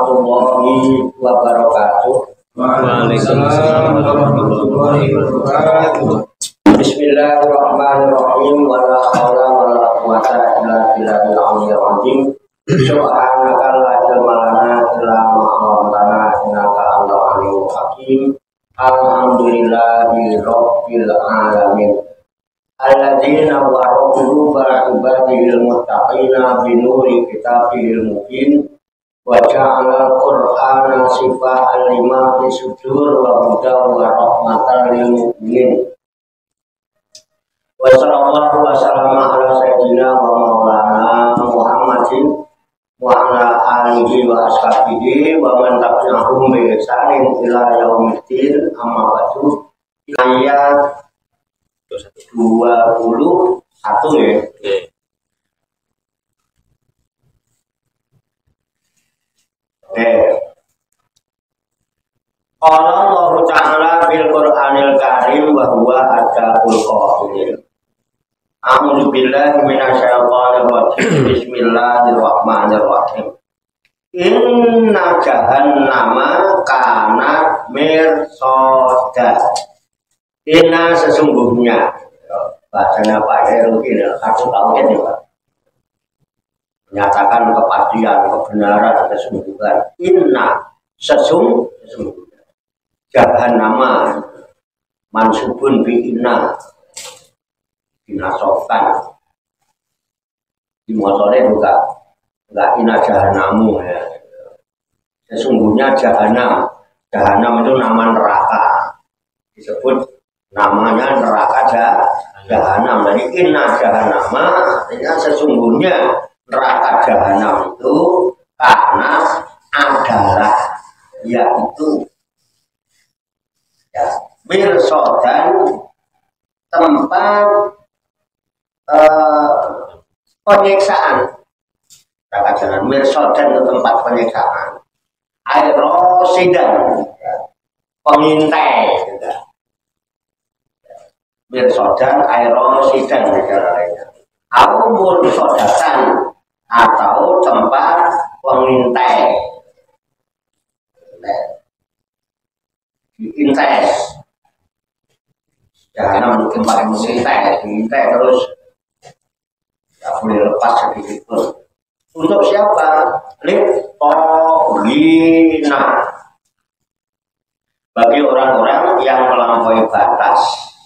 warahmatullahi wabarakatuh. Waalaikumsalam warahmatullahi wabarakatuh. Bismillahirrahmanirrahim. Wala haula wala quwwata illa billahil aliyyil azim. Subhanaka la ilma lana illa ma 'allamtana innaka antal alimul hakim. Alhamdulillahi rabbil alamin. Alladzina waradu ibadihil muttaqina binuri kitabihil mubin wa ja'alal qur'ana shifaan lima fi sudur wa hudan wa rahmatan lil mu'minin. Wa sallallahu wa sallama ala sayyidina wa maulana Muhammadin wa ala alihi wa ashabihi wa man tabi'ahum bi ihsanin ila yaumiddin. Amma ba'du. Ayat 21 ya. Qala Allah Ta'ala fil Qur'anil Karim wa huwa adzaqul qail. A'udzu billahi minasyaitonir rajim. Bismillahirrahmanirrahim. Inna jahannama kanat mirsada. Inna sesungguhnya, bacanya Pak Heru ini, aku tahu kan ya Pak, menyatakan kepastian, kebenaran, kesungguhan. Inna sesungguhnya, jahannama mansubun bi inna, dinasokan, di motornya juga enggak inna jahannamu ya. Sesungguhnya jahanam itu nama neraka, disebut namanya neraka jahanam. Jadi inna jahannama artinya sesungguhnya neraka jahanam itu karena adalah yaitu ya, mirsodan tempat penyiksaan. Neraka jahanam mirsodan itu tempat penyiksaan. Aerosidan ya, pengintai juga. Mirsodan, aerosidan negara lainnya. Atau mursodatan atau tempat pengintai. Diintai. Jangan tempat mengintai, diintai terus. Tidak boleh lepas sedikit pun. Untuk siapa? Litolina. Bagi orang-orang yang melampaui batas.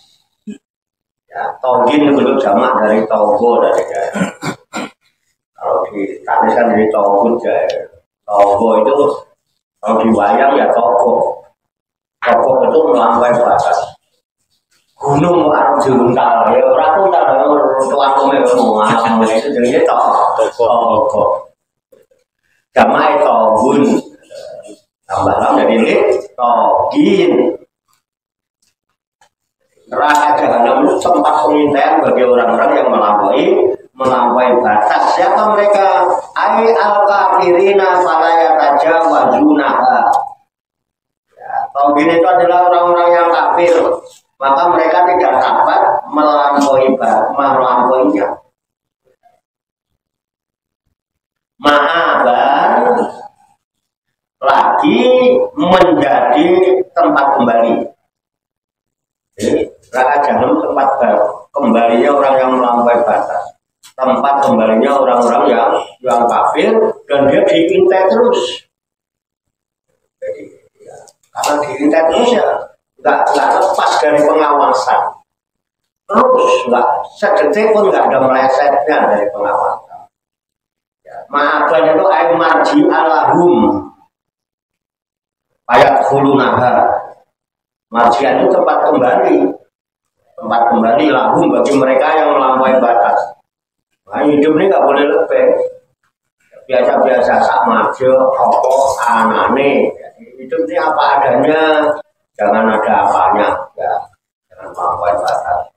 Ya, togin bentuk jamak dari togo dari ya. Kalau dituliskan dari togo ya. Togo itu kalau di wayang ya togo. Togo itu melampaui batas. Gunung arep jungkal ya ora kuntal tuanmu ngomong itu jenenge togo. Jamak togun. Tambah dari togin. Neraka jahanam itu tempat pengintaian bagi orang-orang yang melampaui batas. Siapa mereka? Ai al-kafirina fala yatajawazunaha. Ya, togin itu adalah orang-orang yang kafir, maka mereka tidak dapat melampauinya. Ma'aban lagi menjadi tempat kembali. Jadi neraka jahanam tempat kembalinya orang yang melampaui batas, tempat kembalinya orang-orang yang kafir dan dia diintai terus. Jadi, ya, karena diintai terus ya nggak lepas dari pengawasan, terus nggak sedetik pun nggak ada melesetnya dari pengawasan. Ya, ma'aban itu ay marji alahum ayat khulunaha. Marjian itu tempat kembali lahum bagi mereka yang melampaui batas. Nah, hidup ini nggak boleh lebih biasa-biasa sak majo, opo, anane. Hidup ini apa adanya, jangan ada apanya, ya, jangan melampaui batas.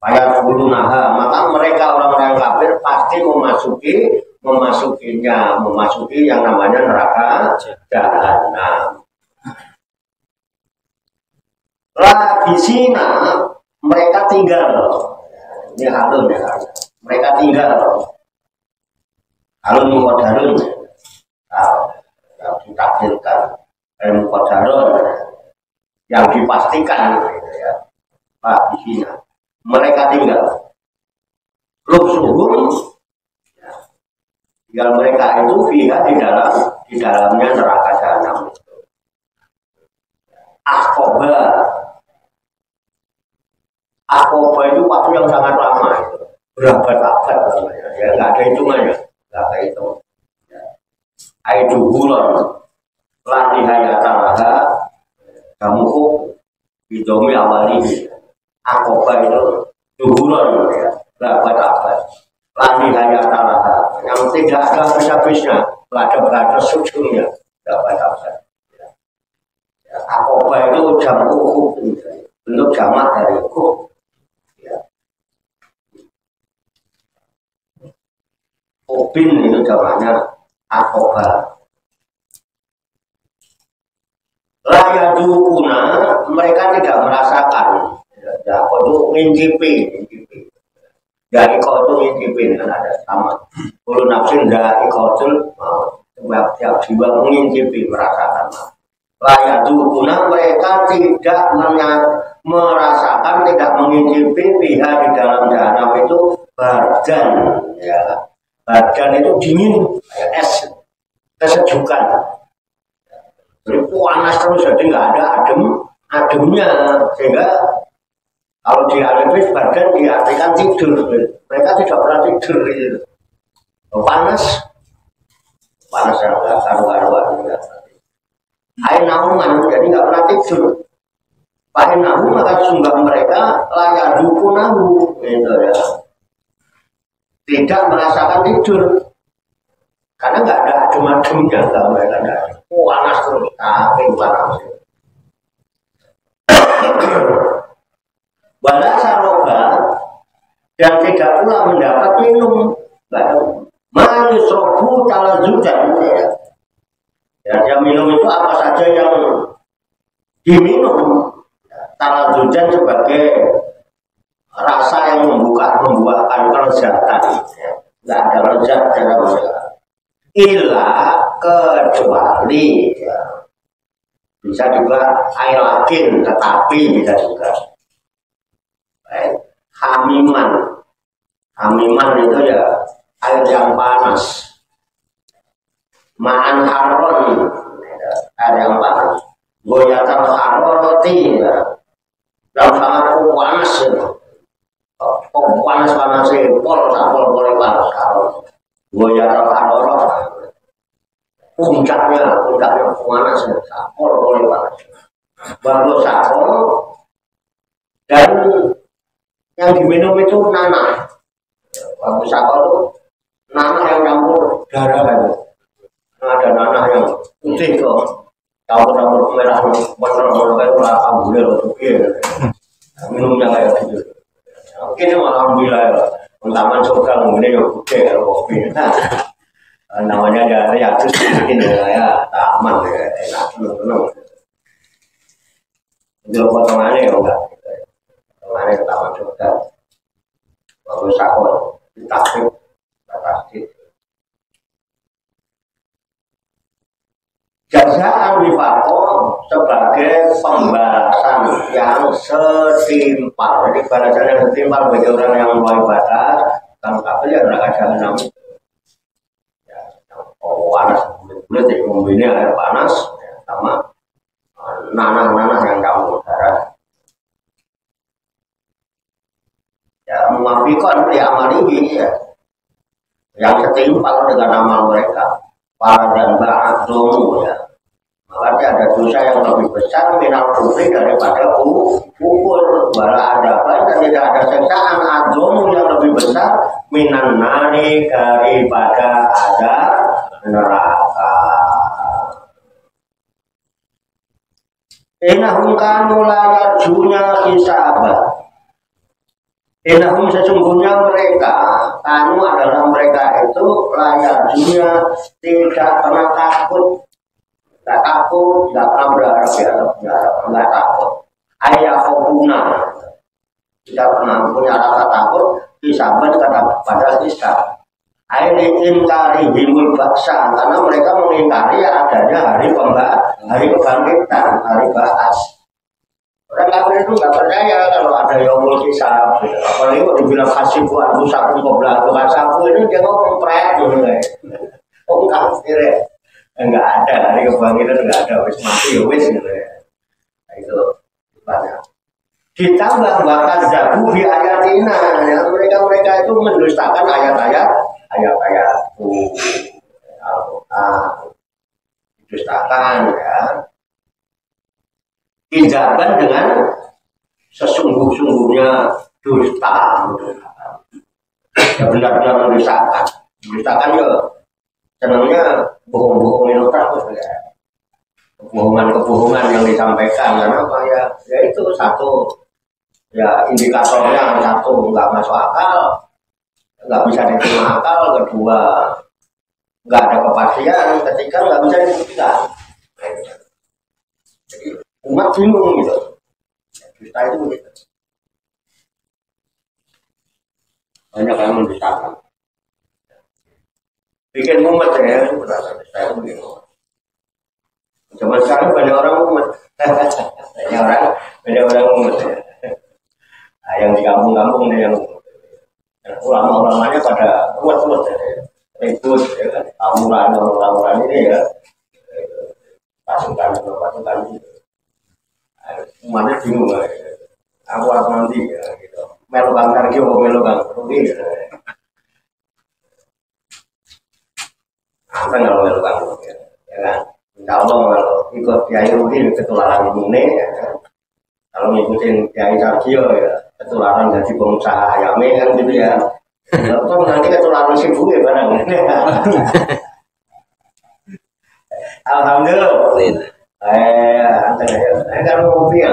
Ayat khulunaha, maka mereka orang-orang kafir pasti memasuki yang namanya neraka jahanam. Labisina mereka tinggal. Ini halun ya. Mereka tinggal. Halun muqaddarun. ditakdirkan ilmu qadarun yang dipastikan ya. Pak di sini mereka tinggal lusuhum ya. Tinggal mereka itu fiha di dalamnya neraka jahanam. Akoba itu waktu yang sangat lama itu. Berabad-abad namanya. Ya nggak ada hitungannya, nggak ada hitung. Ya. Aidu bulan latihayatalaha kamuku bidomi awali. Akoba itu dubulan ya, berabad-abad. Latihayatalaha yang tidak ada habis-habisnya, nggak ada ujungnya, berabad-abad. Ya. Akoba itu jamu hukum, bentuk jamak dari hukum. Ubin itu jamaknya akoba. Layadukuna mereka tidak merasakan. Ya, kau itu ngincipi. Dari kau itu ngincipi kan ada sama. Kalau nafsin dari kau itu tiap jiwa mengincipi merasakan. Layadukuna mereka tidak merasakan, tidak mengincipi pihak di dalam jahanam itu badan ya. Badan itu dingin, kayak es, kesejukan. Jadi panas terus, jadi nggak ada ademnya. Sehingga kalau dialami badan diartikan tidur. Mereka tidak pernah tidur. Gitu. Panas yang nggak karu-karuan. Ainahuman, jadi nggak pernah tidur. Ainahu maka sungguh mereka layadukunahu, gitu ya. Tidak merasakan tidur karena nggak ada adem-ademnya, nggak mereka ada panas terus, tapi panas. Wala saroba dan tidak pula mendapat minum. Manis robu talazudan ya. Ya, minum itu apa saja yang diminum. Talazudan sebagai rasa yang membuahkan kelezatan, nggak ada lezat dalam mereka. Ila kecuali, ya. Bisa juga air lakin, tetapi bisa juga. Hamiman itu ya air yang panas. Ma'an haron, air yang panas. Goyatan haroroti, ya. Yang sangat panas itu. Panas-panasnya pol boleh panas kalau goyang kalau puncaknya panas pol boleh panas baru sapol dan yang diminum itu nanah. Baru sapol itu nanah yang campur darah itu. Ada nanah yang putih kok campur merah bener kayak ambulir atau minumnya kayak gitu. Mungkin alhamdulillah ya, taman surga mungkin yang putih kalau kopi. Namanya dari atus mungkin ya taman ya enak seneng. Itu potongannya ya enggak, potongannya ke taman surga. Baru sakot ditakdir, pasti. Jazaan wifaqo sebagai pembalasan yang setimpal. Jadi balasan yang setimpal bagi orang yang mau ibadah kan kafir ya neraka jahanam. Ya, panas bulat ya membina air panas ya, sama nanah-nanah yang campur darah. Ya muafiqan li amalihi ya. Yang setimpal dengan amal mereka. Para dan ba'adomu ya. Makanya ada dosa yang lebih besar minal kufri daripada kufur. Wala adaban dan tidak ada seksaan adomu yang lebih besar minan nari daripada ada neraka. Inahum kanu layarjunya hisabah. Inahum sesungguhnya mereka, kanu adalah mereka itu layarjunya tidak pernah takut. Tidak takut, tidak pernah berharap ya, tidak takut. Ayah kobuna tidak pernah punya rasa takut. Hisabah pada hisab. Ailiin kari himul baksa, karena mereka mengingkari adanya hari kebangkitan, hari baas. Orang kafir itu nggak percaya kalau ada yaumul hisab. Apalagi kalau dibilang hasibu anfusakum qabla an tuhasabu, ini dia ngomong prek gitu ya. Oh kafir ya. Enggak ada hari kebangkitan, enggak ada, wis mati ya wis gitu ya. Nah, itu banyak. Ditambah bahkan zabu di ayatina, ya, mereka itu mendustakan ayat-ayat Al-Quran, dustakan ya. Ijaban dengan sesungguh-sungguhnya dusta, ya benar-benar mendustakan ya. Senangnya bohong-bohongin orang ya. Kebohongan yang disampaikan karena apa ya? Ya itu satu ya indikatornya, satu nggak masuk akal, nggak bisa diterima akal, kedua nggak ada kepastian, ketiga nggak bisa dibuktikan. Jadi umat bingung gitu. Kita itu begitu. Banyak yang mendustakan. Bikin umat ya, saya bingung. Zaman sekarang banyak orang umat, banyak orang umat ya. Nah, yang di kampung-kampung nih yang ulama-ulamanya pada kuat-kuat ya, ribut ya kan, tawuran ini ya, pasukan gitu. Umatnya bingung ya. Aku harus nanti ya gitu. Melo bangkar gitu, melo bangkar gitu. Apa nggak melo bangkar ya kan? Insya Allah kalau ikut Kiai Rudi ketularan ini ya kan. Kalau ngikutin Kiai Sargio ya ketularan jadi pengusaha ayamnya kan gitu ya. Kalau nanti ketularan sibuk ya barang. Alhamdulillah. Kan mobil.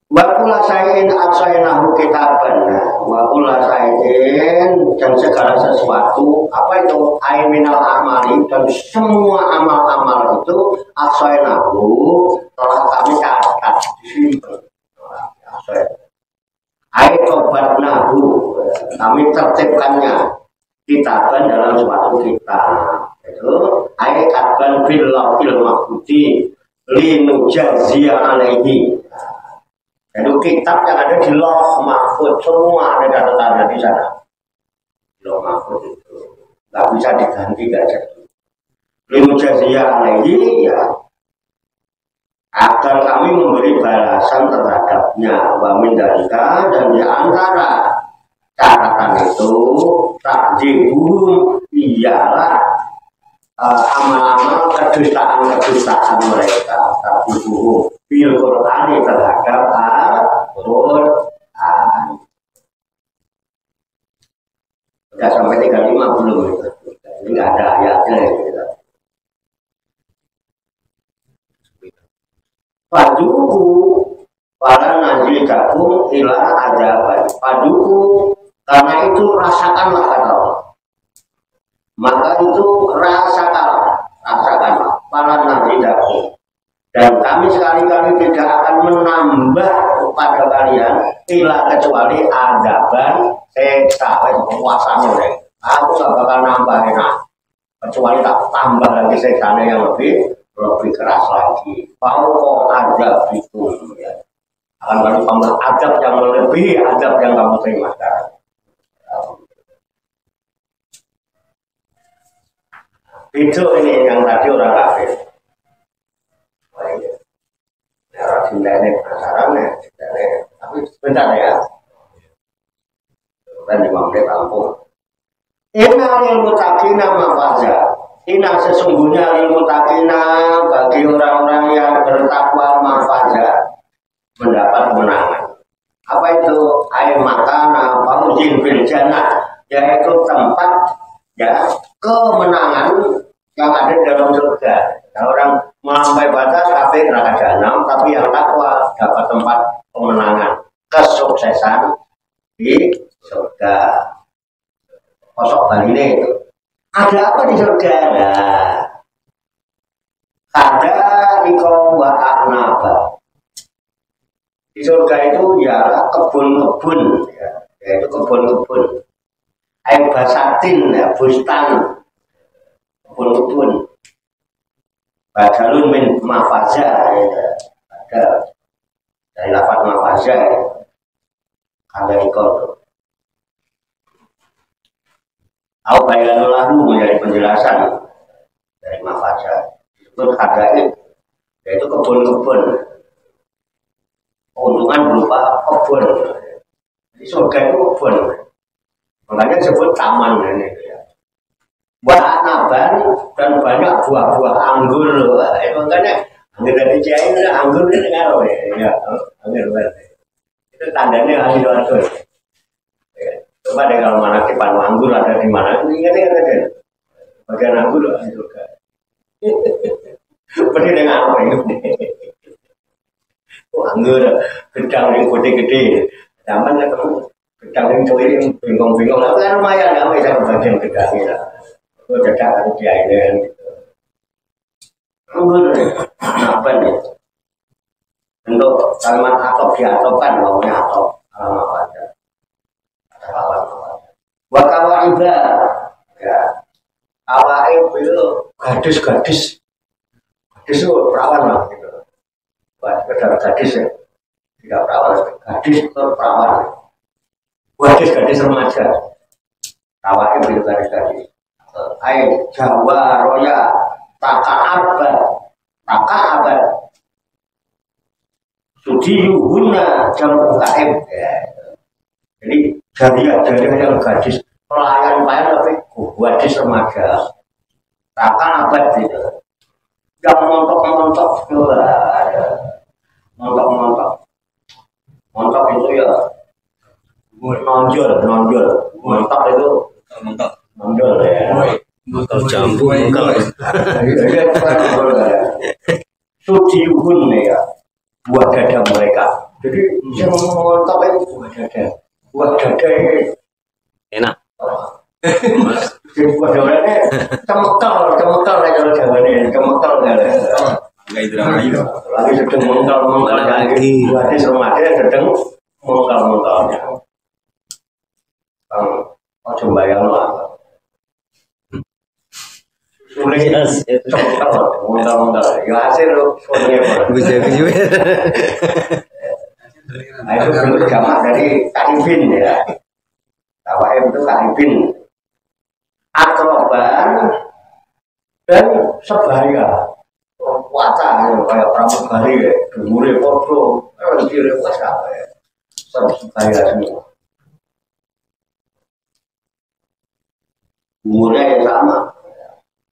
Wakula sayin aksainahu kitaban. Wakula sayin dan segala sesuatu apa itu aiminal amali dan semua amal-amal itu aksainahu telah kami catat disimpan. Aitobatnahu kami tertibkannya kitaban dalam suatu kitab. Itu aikatban bil lafil mahfudi linujazia alaihi. Itu kitab yang ada di Lauh Mahfud, semua ada catatan di sana. Di Lauh Mahfud itu nggak bisa diganti, nggak jadi. Linujazia alaihi ya, agar kami memberi balasan terhadapnya. Wa min dalika, dan di antara catatan itu takjibum ialah amal-amal kedustaan mereka, takjibum bil Qur'ani terhadap Al-Quran. Sudah sampai 35 belum itu? Ini nggak ada ayatnya gitu. Paduku para najil jagung ilah ajaban. Paduku karena itu rasakanlah kata Allah. Maka itu rasakanlah para najil jagung. Dan kami sekali-kali tidak akan menambah pada kalian ilah kecuali azaban seksa kekuasaan mereka. Aku nggak bakal nambah enak kecuali tak tambah lagi seksanya yang lebih keras lagi. Mau azab itu ya. Akan baru tambah azab yang melebihi azab yang kamu terima sekarang. Itu ini yang tadi orang kafir. Cinta ini penasaran ya, tapi sebentar ya. Dan di menit ampun. Inna lil muttaqina mafaza. Inna sesungguhnya lil muttaqina bagi orang-orang yang bertakwa mafaza mendapat kemenangan. Apa itu? Ai makana fauzin fil jannah, yaitu tempat ya kemenangan yang ada dalam surga. Nah, orang melampaui batas kafir neraka jahanam, tapi yang takwa dapat tempat kemenangan, kesuksesan di surga. Kosok bali ini itu. Ada apa di surga? Nah, ada ikom wa aknaba. Di surga itu ialah kebun-kebun, ya, yaitu kebun-kebun. basatin ya bustan kebun-kebun badalun min mafaza ya. Ada dari lafaz mafaza ya. Ada ikon au bayanul lahu menjadi penjelasan dari mafaza disebut hadaib yaitu kebun-kebun keuntungan berupa kebun. Jadi surga itu kebun, makanya disebut taman ini. Buah naban dan banyak buah-buah anggur, makanya anggur dari China, anggur ini ngaruh ya, anggur itu tandanya ahli doa. Coba deh kalau mana kipan anggur ada di mana, ingat aja, bagian anggur di surga. Seperti dengan apa ini? Anggur, gedang yang gede-gede. Zaman ketemu gedang yang cuy yang bingung-bingung, tapi kan lumayan ya, bisa bagian gedangnya. Itu gedang harus diainin. Anggur, apa nih? Untuk kalimat atop diatopkan, maunya atop alamat aja. Ada kawan-kawan. Wakawa iba, ya. Awaib itu gadis-gadis, gadis itu perawan lah gitu. Bukan gadis ya. Tidak perawan, gadis itu perawan. Gadis remaja. Tawain itu gadis. Jawa roya taka'abad sudiyuhuna jamu kaib. Jadi jariah yang gadis pelayan tapi gadis remaja taka'abad gitu. Yang montok-montok montok itu ya nonjol ya Montok jambu mengkal sudiuhun ya buah dada mereka. Jadi yang montok itu buah dada ini enak. buah dada cemekal ya kalau Jawa ini cemekal Enggak drama itu. lagi sedang mengkal lagi gadis remaja sedang mengkalnya. Ojo bayang lah. Sulit mengkal. Ya hasil Bisa video. Nah itu bentuk jamak dari ta'ibin ya. Tawaib itu ta'ibin. Akroban dan sebaya. Wata kayak pramugari ya, umure podo, kira wasa ya. Sebaya semua. Umurnya yang sama,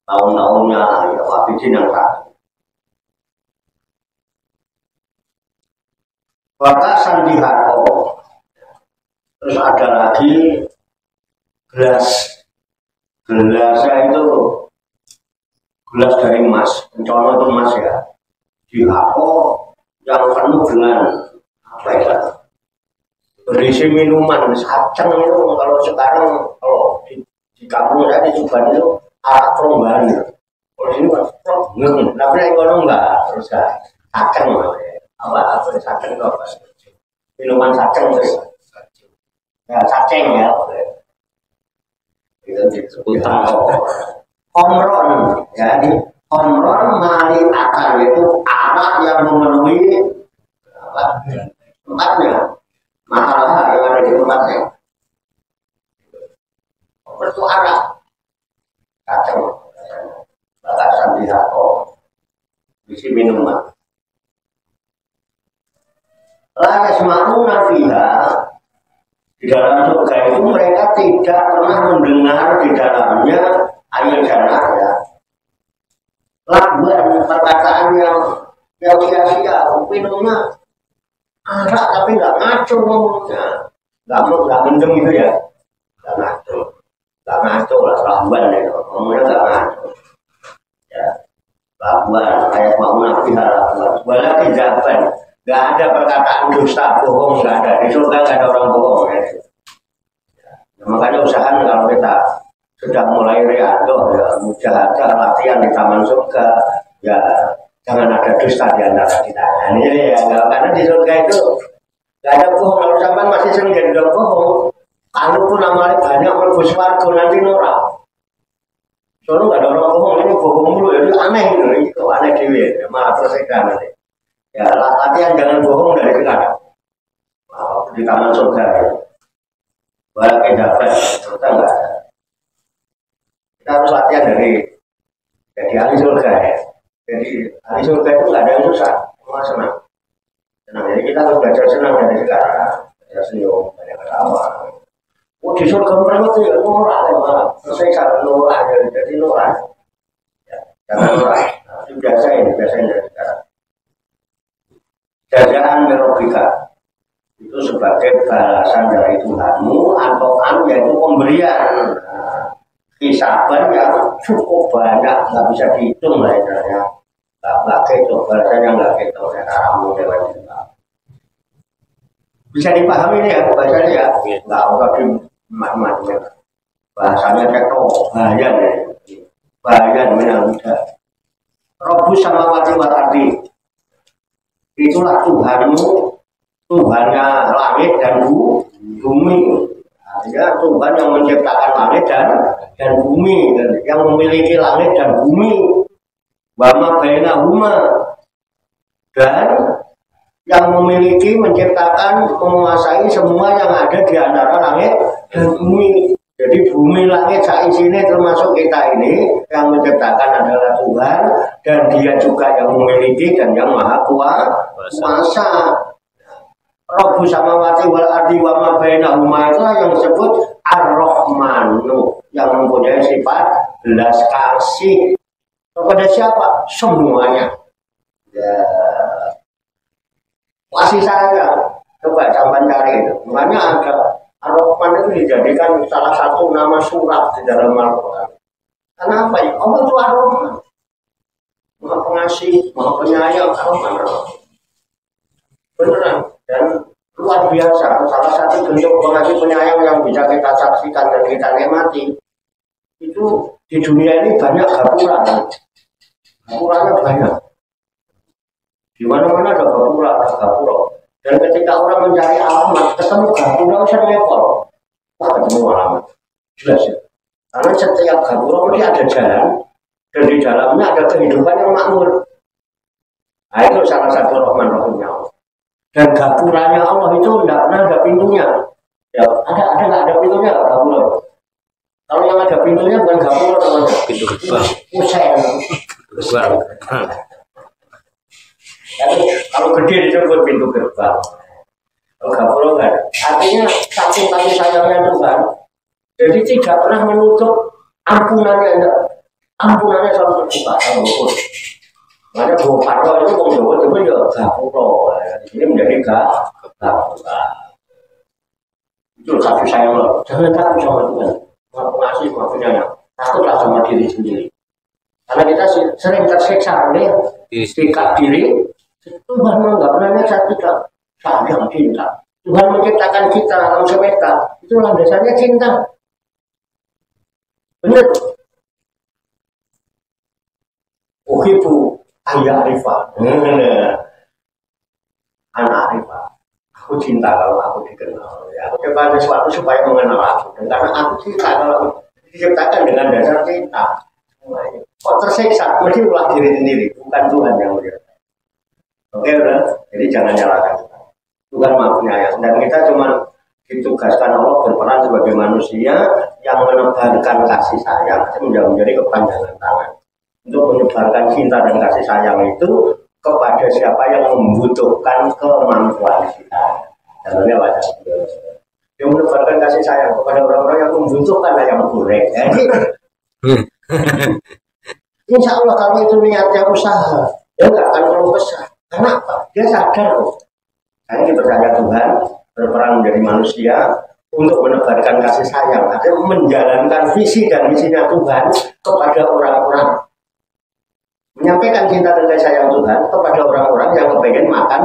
tahun-tahunnya ya wafidin yang sama. Bapak Sandihako, terus ada lagi gelasnya itu gelas dari emas, pencolok itu emas ya, dihako yang penuh dengan apa ya, berisi minuman saceng itu. Kalau sekarang kalau di kampung saya di Tuban itu arak perombahan. Kalau di sini kan tapi yang kono enggak, terus saceng apa saceng itu apa? Minuman saceng itu ya, saceng ya, itu disebut Omron, jadi omron mali akal itu arak yang memenuhi tempatnya, masalah yang ada di tempatnya. Itu arak, kacang, batasan dihako, isi minuman. Lalu semakna fiha di dalam surga itu mereka tidak pernah mendengar di dalamnya air jannah ya. Laguan perkataan yang sia-sia, minumnya arak tapi nggak ngaco ngomongnya, nggak mendem itu ya, nggak ngaco lah laguan ya, ngomongnya nggak ngaco. Ya, laguan kayak mau nabi laguan, wala kejaban, nggak ada perkataan dusta, bohong nggak ada di surga, nggak ada orang bohong ya. Makanya usahakan kalau kita sudah mulai riadoh ya, mujahadah latihan di taman surga ya, jangan ada dusta di antara kita. Nah, ini ya, karena di surga itu nggak ada bohong. Kalau sampai masih sering jadi bohong, Kalaupun amalnya banyak melebus warga nanti norak. Soalnya nggak ada orang bohong, ini bohong dulu, jadi aneh gitu, itu aneh dewi, malah tersekan nanti. Ya latihan jangan bohong dari sekarang. Di taman surga ya. Walaupun dapat, kita nggak ada. Kita harus latihan dari jadi ahli surga ya. Jadi ahli surga itu nggak ada yang susah, semua senang. Senang, jadi kita harus belajar senang dari sekarang. Belajar senyum, banyak ketawa. Oh di surga mereka tuh ya norak ya malah. Selesai norak jadi norak. Ya, jangan norak. Nah, itu biasain dari sekarang. Jazaan merobika itu sebagai balasan dari Tuhanmu atau yaitu pemberian. Nah, hisaban yang cukup banyak, nggak bisa dihitung lah ya. Nggak ketok, balasannya nggak ketok ya karamu dewan juga. Bisa dipahami nih ya bahasanya ya, nggak usah di macam-macam. Bahasanya ketok, bayan memang udah. Robus sama mati watadi. Itulah Tuhanmu, Tuhannya langit dan bumi. Artinya Tuhan yang menciptakan langit dan bumi, yang memiliki langit dan bumi. Wama bainahuma, dan yang memiliki, menciptakan, menguasai semua yang ada di antara langit dan bumi. Jadi bumi langit saat sini termasuk kita ini, yang menciptakan adalah Tuhan, dan Dia juga yang memiliki dan yang maha kuasa. Rabbu samawati wal ardi wa ma bainahuma itu yang disebut Ar-Rahmanu, yang mempunyai sifat belas kasih kepada siapa? Semuanya. Ya. Kasih sayang. Coba sampai cari itu. Makanya ada Ar-Rahman itu dijadikan salah satu nama surat di dalam Al-Quran. Kenapa ya? Allah itu Ar-Rahman. Maha pengasih, maha penyayang, Ar-Rahman. Beneran. Dan luar biasa. Salah satu bentuk pengasih penyayang yang bisa kita saksikan dan kita nikmati. Itu di dunia ini banyak gapuran. Gapurannya banyak. Di mana-mana ada gapura. Dan ketika orang mencari alamat, ketemu gapura, bisa ngepol. Wah, ketemu alamat. Jelas ya. Karena setiap gapura ini ada jalan, dan di dalamnya ada kehidupan yang makmur. Nah, itu salah satu Rahman-Rahimnya Allah. Dan gapuranya Allah itu tidak pernah ada pintunya. Ya, ada nggak ada pintunya gapura? Kalau yang ada pintunya bukan gapura namanya. Pintu gerbang. Usai. Gerbang. Kalau gede disebut pintu gerbang. Kalau gapura nggak ada. Artinya saking kasih sayangnya Tuhan, jadi tidak pernah menutup ampunannya. Ampunannya selalu terbuka. Makanya Bung Karno itu Bung Jawa itu ya gapura. Ini menjadi gapura. Itu kasih sayang loh. Jangan takut sama Tuhan. Maha pengasih, maha penyayang. Takutlah sama diri sendiri. Karena kita sering tersiksa oleh sikap diri. Tuhan nggak pernah lihat kita sayang cinta. Tuhan menciptakan kita alam semesta. Itu landasannya cinta. Benar. Uhibu ayah Arifah. Anak Arifah. Aku cinta kalau aku dikenal. Ya, aku coba sesuatu supaya mengenal aku. Dan karena aku cinta kalau aku diciptakan dengan dasar cinta. Kok tersiksa? Mesti ulah diri sendiri, bukan Tuhan yang melihat. Oke, udah. Jadi jangan nyalakan Tuhan. Tuhan Maha Penyayang. Dan kita cuma ditugaskan Allah berperan sebagai manusia yang menebarkan kasih sayang. Itu menjadi kepanjangan tangan untuk menyebarkan cinta dan kasih sayang itu kepada siapa yang membutuhkan kemampuan kita. Contohnya pada yang menebarkan kasih sayang kepada orang-orang yang membutuhkan ayam goreng. Jadi, insya Allah kalau itu niatnya usaha, dia nggak akan perlu besar. Kenapa? Dia sadar loh. Karena dipercaya Tuhan berperan menjadi manusia untuk menebarkan kasih sayang, artinya menjalankan visi dan misinya Tuhan kepada orang-orang. Menyampaikan cinta dan kasih sayang Tuhan kepada orang-orang yang kepengen makan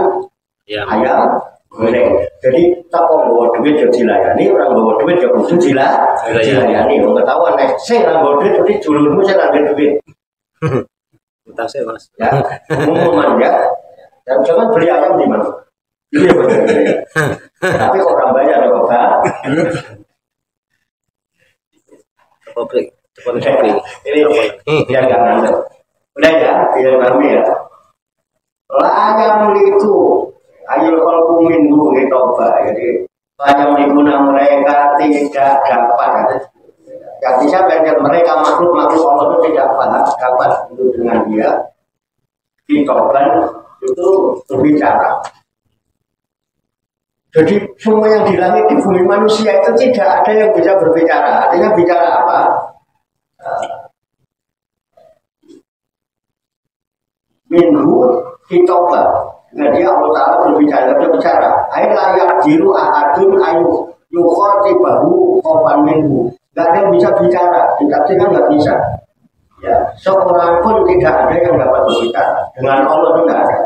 ayam goreng. Jadi tak bawa duit ya dilayani, orang bawa duit ya kudu dilayani. Orang ketahuan nih, saya bawa duit jadi julurmu saya ambil duit. Entah saya mas. Ya, umuman ya. Dan jangan beli ayam di mana. Iya benar. Tapi kok orang banyak ada kok Publik. Publik. Ini dia nggak ngantuk. Udah ya, biar kami ya. Layam itu, ayo kalau minggu gitu Pak. Jadi layam itu mereka tidak dapat. Yang bisa belajar mereka makhluk Allah itu tidak dapat itu dengan dia. Ditoban itu berbicara. Jadi semua yang di langit di bumi manusia itu tidak ada yang bisa berbicara. Artinya bicara apa? Minggu ditoba. Nah dia Allah Ta'ala berbicara. Air layak jiru ahadun ayu yukhoti bahu kopan minggu. Gak ada yang bisa bicara. Tidak nggak bisa. Ya, seorang pun tidak ada yang dapat berbicara. Dengan Allah itu tidak ada.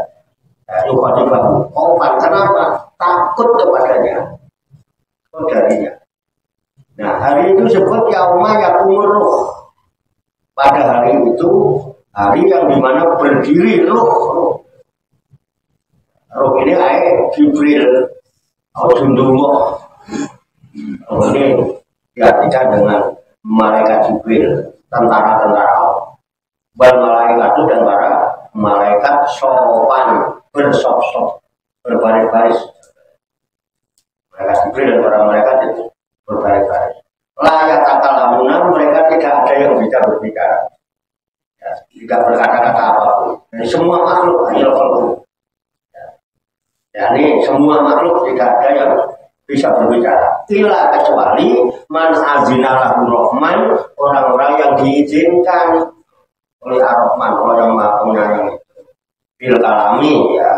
Yukhoti bahu kopan. Kenapa? Takut kepadanya. Darinya. Nah hari itu sebut yauma yakumur ruh. Pada hari itu hari yang dimana berdiri roh ini Jibril Jundullah. Ini diartikan dengan malaikat Jibril, tentara-tentara Allah. Malaikat itu dan para malaikat sopan, bersop-sop, berbaris-baris. Malaikat Jibril dan para malaikat itu berbaris-baris. Layak takalamunan, mereka tidak ada yang bisa berbicara. Ya, tidak berkata-kata apapun. Jadi semua makhluk hanya Allah. Ya, ini semua makhluk tidak ada yang bisa berbicara. Ila kecuali man azinalahu rahman, orang-orang yang diizinkan oleh Ar-Rahman, orang yang maha penyayang itu. Bil kalami ya,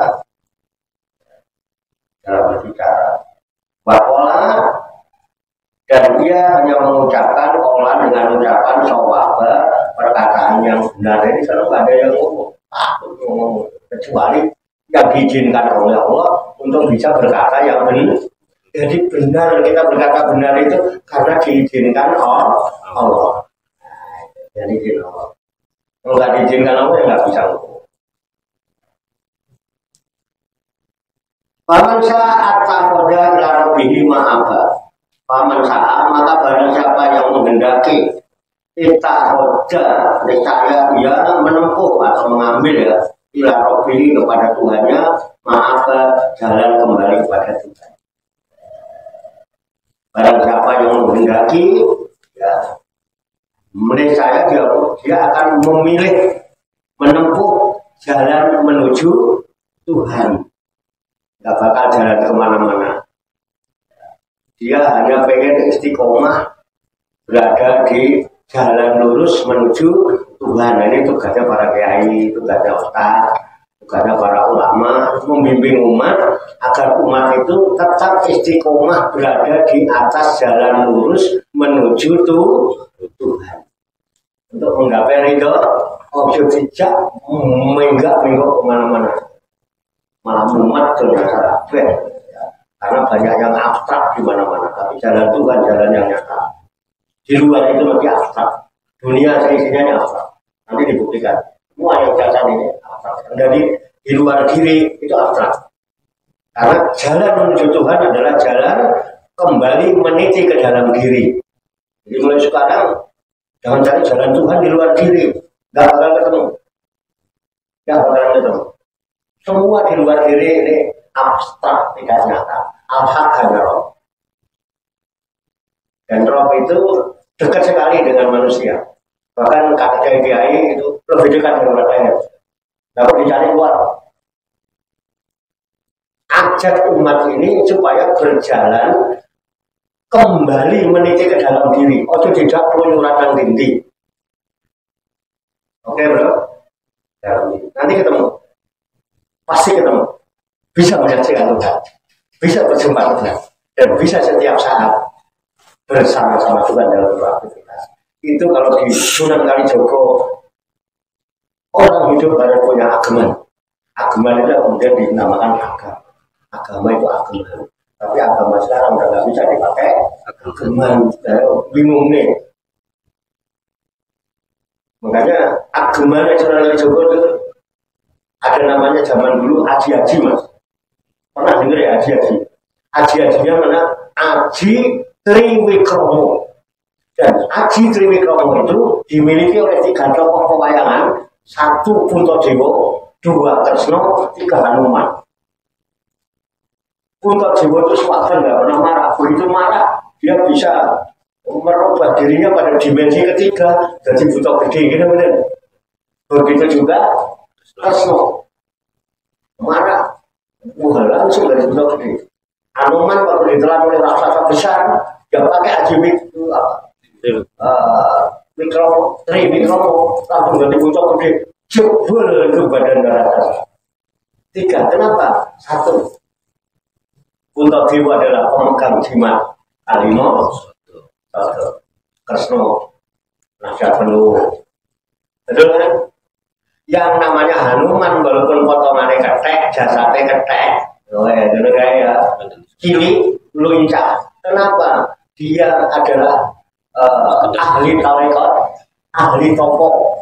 dalam berbicara. Wakola dan dia hanya mengucapkan kolan dengan ucapan sawaba, perkataan yang benar. Ini selalu ada yang ngomong, kecuali yang diizinkan oleh Allah untuk bisa berkata yang benar. Jadi benar, kita berkata benar itu karena diizinkan Allah. Jadi diizinkan Allah. Kalau nggak diizinkan Allah ya nggak bisa ngomong. Paman saat takoda ila rabbihi ma'aba. Paman saat maka barang siapa yang menghendaki takoda, niscaya dia menempuh atau mengambil ya ila rabbihi kepada Tuhannya ma'aba, jalan kembali kepada Tuhan. Barang siapa yang menghendaki ya niscaya dia akan memilih menempuh jalan menuju Tuhan. Gak bakal jalan kemana-mana. Dia hanya pengen istiqomah berada di jalan lurus menuju Tuhan. Nah, ini tugasnya para kiai, tugasnya ustaz, tugasnya para ulama, membimbing umat agar umat itu tetap istiqomah berada di atas jalan lurus menuju Tuhan. Untuk menggapai ridho, objek tidak menggak kemana-mana. Malah mumat ke masyarakat ya. Karena banyak yang abstrak di mana-mana, tapi jalan Tuhan jalan yang nyata. Di luar itu nanti abstrak, dunia seisinya abstrak. Nanti dibuktikan semua yang jalan ini abstrak. Jadi di luar diri itu abstrak. Karena jalan menuju Tuhan adalah jalan kembali meniti ke dalam diri. Jadi mulai sekarang jangan cari jalan Tuhan di luar diri, nggak bakal ketemu. Semua di luar diri ini abstrak, tidak nyata. Al-haq hanya roh. Dan roh itu dekat sekali dengan manusia. Bahkan kata kiai itu lebih dekat dengan matanya. Lalu dicari luar. Ajak umat ini supaya berjalan kembali meniti ke dalam diri. Ojo tidak peluyuran yang dindi. Oke bro? Nanti ketemu. Pasti ketemu, bisa menyaksikan Tuhan, bisa berjumpa Tuhan, dan bisa setiap saat bersama-sama Tuhan dalam beraktivitas. Itu kalau di Sunan Kalijogo orang hidup harus punya ageman. Ageman itu kemudian dinamakan agama. Agama itu ageman. Tapi agama sekarang udah nggak bisa dipakai. Ageman, bingung nih. Makanya ageman Sunan Kalijogo itu ada namanya zaman dulu aji-aji mas. Pernah dengar ya aji-aji? Aji-ajinya mana? Aji Triwikromo. Dan Aji Triwikromo itu dimiliki oleh 3 tokoh pewayangan, 1 Puntadewa, 2 Kresna, 3 Hanuman. Puntadewa itu swasta nggak pernah marah, begitu marah dia bisa merubah dirinya pada dimensi ketiga, jadi buta gede gitu bener. Begitu juga Kresna marah, langsung dari buta gede. Hanuman waktu ditelan oleh raksasa besar, dia pakai Aji Triwikromo langsung jadi buta gede, jebol ke badan daratan. 3, kenapa? 1, Puntadewa adalah pemegang jimat Kalima, Kresna nasihat penuh. Betul kan? Yang namanya Hanuman walaupun potongannya ketek, jasadnya ketek, dulu ya, cilik, luncah. Kenapa? Dia adalah ahli tarekat, ahli topo,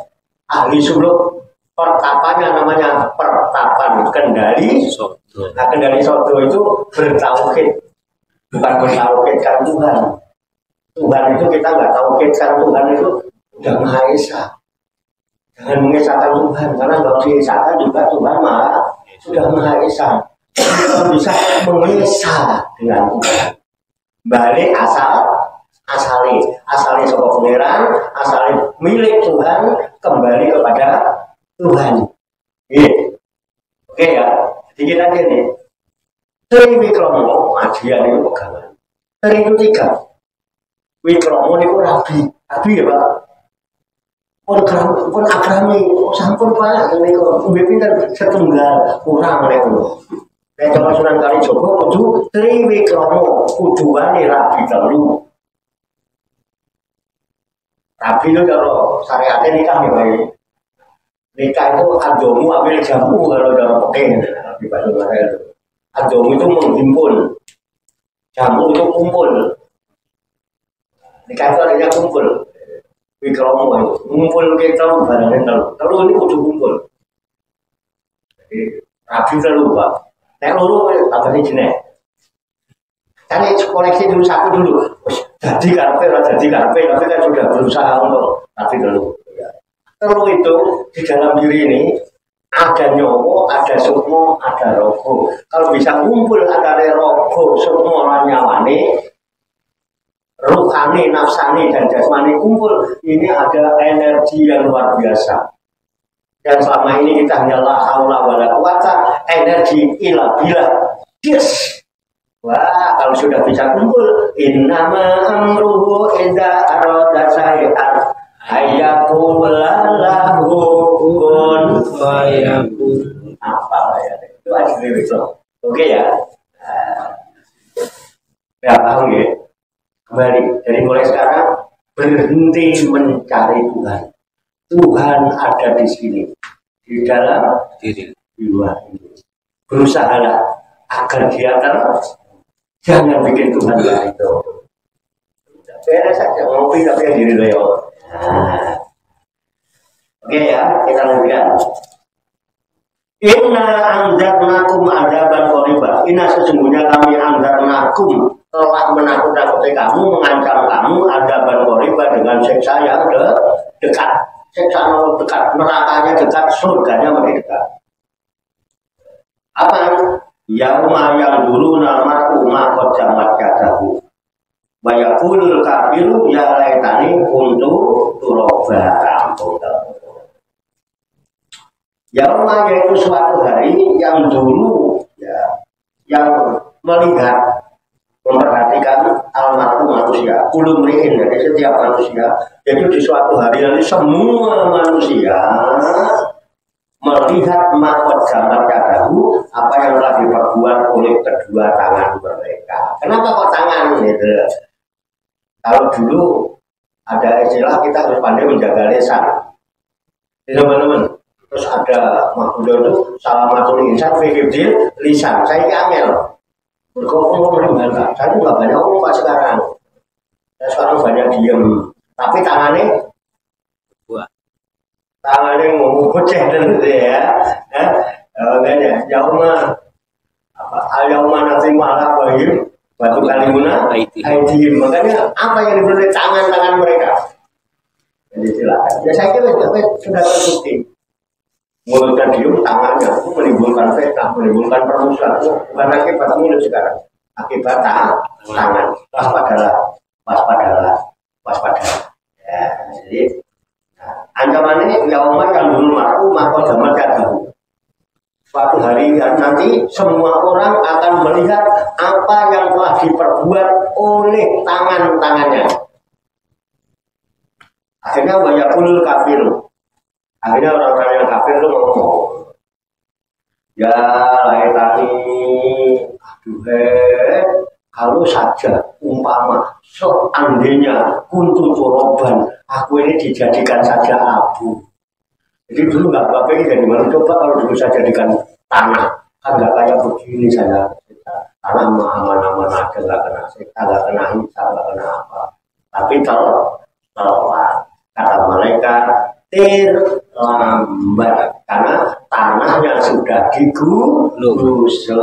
ahli suluk. Pertapanya namanya pertapan Kendali. Nah, Kendali Sodo itu bertauhid, bukan bertauhidkan Tuhan. Tuhan itu kita nggak tauhidkan, Tuhan itu udah Maha Esa. Jangan mengesahkan Tuhan, karena nggak mengesahkan juga Tuhan sudah Maha Esa. Kita bisa mengesah dengan Tuhan. Balik asali sebuah pangeran, asali milik Tuhan, kembali kepada Tuhan. Oke ya. Jadi kita gini, Triwikromo, Ajian itu pegangan. Tri itu 3. Wikromo itu rabi ya Pak. Pun agrami, sampun Pak. Ini kok, pinter setunggal, kurang itu. Saya coba Sunan Kalijaga, kudu Triwikromo, kuduane rabi 3. Rabi itu kalau syariatnya nikah ya Pak. Nikah itu adomu ambil jamu kalau dalam pekeh di bahasa Melayu. Adomu itu menghimpun, jamu itu kumpul. Nikah itu artinya kumpul. Wikromo itu kumpul kita barangnya telur ini kudu kumpul. Jadi rabi telur Pak. Nek loro tambah jenek. Cari koleksi dulu 1 dulu. Jadi karpe, tapi kan sudah berusaha untuk rabi telur. Telur itu di dalam diri ini ada nyowo, ada sukmo, ada rogo. Kalau bisa kumpul antara rogo, sukmo, nyawani, ruhani, nafsani, dan jasmani kumpul, ini ada energi yang luar biasa. Dan selama ini kita hanya la haula wala quwata, energi ila billah. Yes. Wah, kalau sudah bisa kumpul, innama amruhu idza arada syai'an ayakul lahu kun fayakun. Apa ya? Itu aja itu. Oke ya. Ya tahu ya. Kembali. Jadi mulai sekarang berhenti mencari Tuhan. Tuhan ada di sini, di dalam diri, di luar ini. Berusahalah agar dia terus. Jangan bikin Tuhan lah itu. Beres saja ngopi tapi yang diri loh. Oke ya, kita lanjutkan. Inna anzarnakum adaban qariba. Inna sesungguhnya kami anzarnakum telah menakut-nakuti kamu, mengancam kamu adaban qariba dengan siksa yang dekat. Siksa yang dekat, nerakanya dekat, surganya makin dekat. Apa? Yauma yang dulu nama umma qajamat kadahu. Wa yaqulul kafiru ya laitani kuntu turaba. Yauma yaitu suatu hari yang dulu ya, yang melihat memperhatikan almarhum manusia, kulum riin dari setiap manusia. Jadi di suatu hari nanti semua manusia melihat makot gambar kadahu apa yang telah diperbuat oleh kedua tangan mereka. Kenapa kok tangan gitu? Kalau dulu ada istilah kita harus pandai menjaga lisan, teman-teman. Terus ada makhluk itu salamatul insan fikir lisan. Saya ini angel. Berkongkong dengan saya nggak banyak ngomong pak sekarang. Saya sekarang banyak diem. Tapi tangannya tangannya ngomong bocah dulu ya, enggak ya, yauma apa, yauma nanti malah bahim Batu kalimuna aidihim. Makanya apa yang diberi tangan-tangan mereka? Jadi silakan. Ya saya kira sudah terbukti. Mulutnya diem, tangannya itu menimbulkan fitnah, menimbulkan permusuhan. Bukan akibat mulut sekarang, akibat tangan. Waspadalah. Ya, jadi ancaman ini yaumah yang dulu marfu maka zaman kadahu. Suatu hari nanti semua orang akan melihat apa yang telah diperbuat oleh tangan-tangannya. Akhirnya banyak pulul kafir. Akhirnya orang-orang yang kafir itu ngomong, ya laitani, kalau saja umpama seandainya kuntu turaban, aku ini dijadikan saja abu. Jadi dulu nggak apa-apa ini jadi mana, coba kalau dulu saya jadikan tanah, kan nggak kayak begini saya. Tanah aman-aman aja, nggak kena sekta, nggak kena hisab, nggak kena apa. Tapi kalau kata malaikat terlambat karena tanahnya sudah digusur.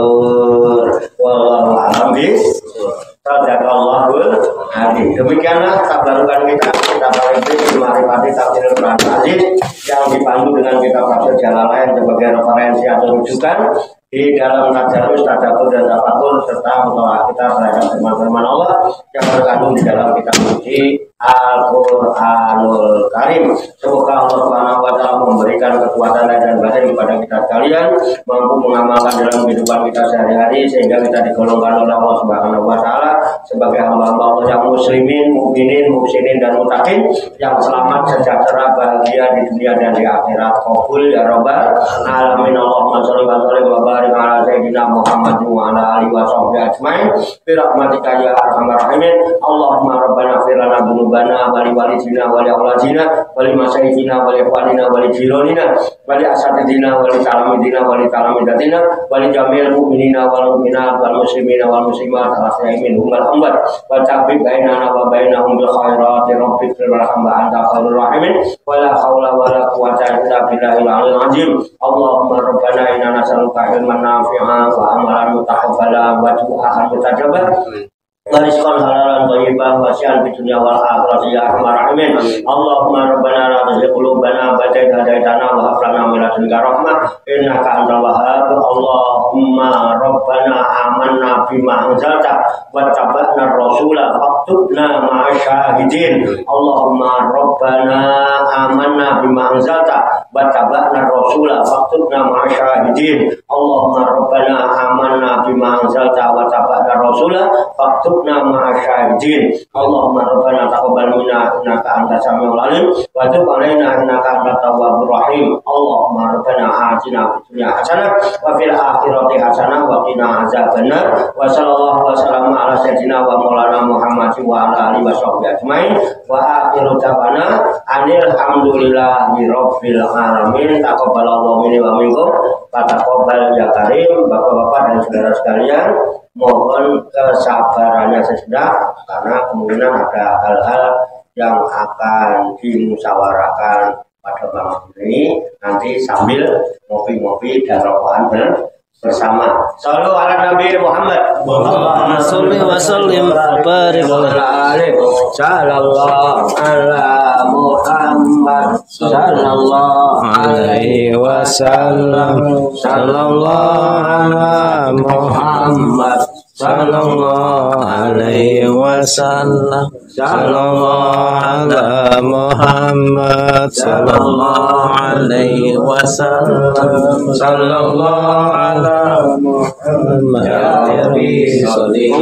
Wallahu a'lam bishawab. Sadaqallahul adzim. Demikianlah tabarukan kita berhenti Ma'rifati Tafsirul Quran Aziz yang dipandu dengan kitab Tafsir Jalalain sebagai referensi atau rujukan di dalam tadarus, tadabbur dan tafakur serta mutolak kita terhadap firman-firman Allah yang terkandung di dalam kitab suci Al-Qur'anul Karim. Semoga Allah Subhanahu wa taala memberikan kekuatan dan batin kepada kita sekalian, mampu mengamalkan dalam kehidupan kita sehari-hari sehingga kita digolongkan oleh Allah Subhanahu wa taala sebagai hamba-hamba Allah yang muslimin, mukminin, muhsinin dan muttaqin yang selamat, sejahtera, bahagia di dunia dan di akhirat. Qabul ya rabbal alamin. Allahumma shalli wa sallim wa barik ala sayyidina Muhammad wa ala alihi wa sahbihi ajmain bi rahmatika ya arhamar rahimin. Allahumma rabbana ighfir lana dzunubana wa li walidina wa li auladina wa li masyayikhina wa li ikhwanina wa li jiranina wa li asatidina wa li talamidina wa li talamidatina wa li jami'il mu'minina wal mu'minat wal muslimina wal muslimat al-ahya'i wal amwat wa tabi bainana wa bainahum bil khairati rabbik warhamna anta khairur rahimin wa la haula wa la quwwata illa billahil aliyyil azim. Allahumma rabbana inna nas'aluka ilman nafi'an wa amalan mutaqabbalan wa du'aan mustajabah wa rizqan halalan thayyiban wa syian fid dunya wal akhirati ya arhamar rahimin. Allahumma rabbana la tuzigh qulubana ba'da idh hadaytana wa hab lana min ladunka rahmah innaka antal wahhab. Allahumma rabbana amanna bima anzalta wa tabatna rasula faktubna ma'asyahidin. Allahumma rabbana amanna bima anzalta wa tabatna rasula faktubna ma'asyahidin. Allahumma rabbana amanna bima anzalta wa tabatna rasula faktubna ma'asyahidin. Allahumma rabbana taqabbal minna innaka antas samiul alim wa tub alaina innaka antat tawwabur rahim. Allahumma rabbana atina fid dunya hasanah wa fil akhirati hasanah wa qina azabannar. Wa sallallahu wa sallama ala sayyidina wa maulana Muhammad wa ala alihi wa sahbihi ajmain. Wa akhiru da'wana alhamdulillahi rabbil alamin. Taqabbalallahu minni wa minkum. Taqabbal ya karim. Bapak-bapak dan saudara sekalian, mohon kesabarannya sejenak karena kemungkinan ada hal-hal yang akan dimusyawarahkan pada malam ini nanti sambil ngopi-ngopi dan rokokan bersama. Shallu ala Nabi Muhammad. Allahumma sholli wa sallim wa barik sallallahu ala Muhammad sallallahu alaihi wasallam sallallahu ala Muhammad sallallahu alaihi wasallam sallallahu ala Muhammad sallallahu alaihi wasallam sallallahu ala Muhammad ya Rabbi sholli.